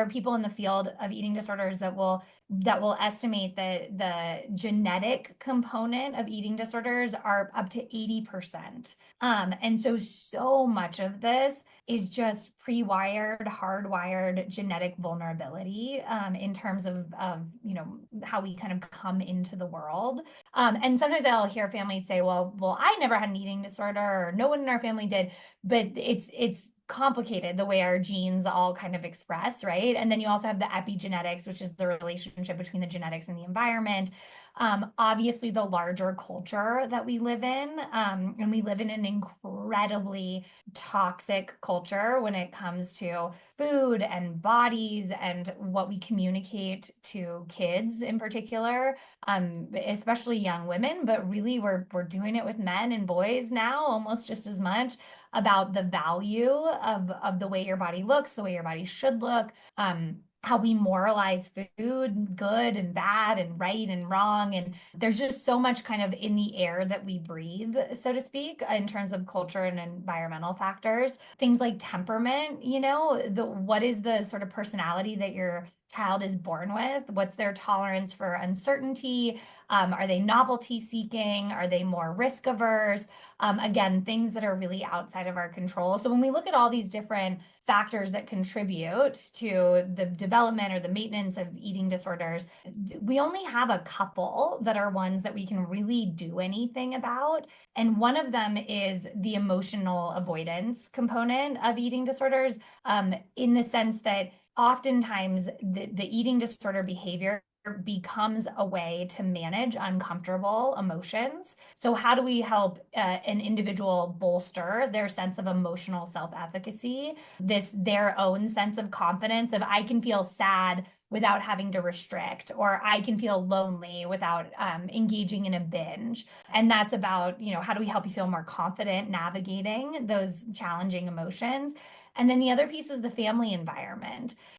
are people in the field of eating disorders that will estimate that the genetic component of eating disorders are up to 80%. And so much of this is just pre-wired, hardwired genetic vulnerability in terms of how we kind of come into the world. And sometimes I'll hear families say, well, I never had an eating disorder, or no one in our family did, but it's complicated the way our genes all kind of express, right? And then you also have the epigenetics, which is the relationship between the genetics and the environment. Obviously, the larger culture that we live in, and we live in an incredibly toxic culture when it comes to food and bodies and what we communicate to kids in particular, especially young women, but really we're doing it with men and boys now almost just as much, about the value of the way your body looks, the way your body should look, how we moralize food, good and bad and right and wrong. And there's just so much kind of in the air that we breathe, so to speak, in terms of culture and environmental factors. Things like temperament, what is the sort of personality that your child is born with? What's their tolerance for uncertainty? Are they novelty seeking? Are they more risk averse? Again, things that are really outside of our control. So when we look at all these different factors that contribute to the development or the maintenance of eating disorders, we only have a couple that are ones that we can really do anything about. And one of them is the emotional avoidance component of eating disorders, in the sense that oftentimes the eating disorder behavior becomes a way to manage uncomfortable emotions. So how do we help an individual bolster their sense of emotional self-efficacy, their own sense of confidence of I can feel sad without having to restrict, or I can feel lonely without engaging in a binge. And that's about, how do we help you feel more confident navigating those challenging emotions? And then the other piece is the family environment.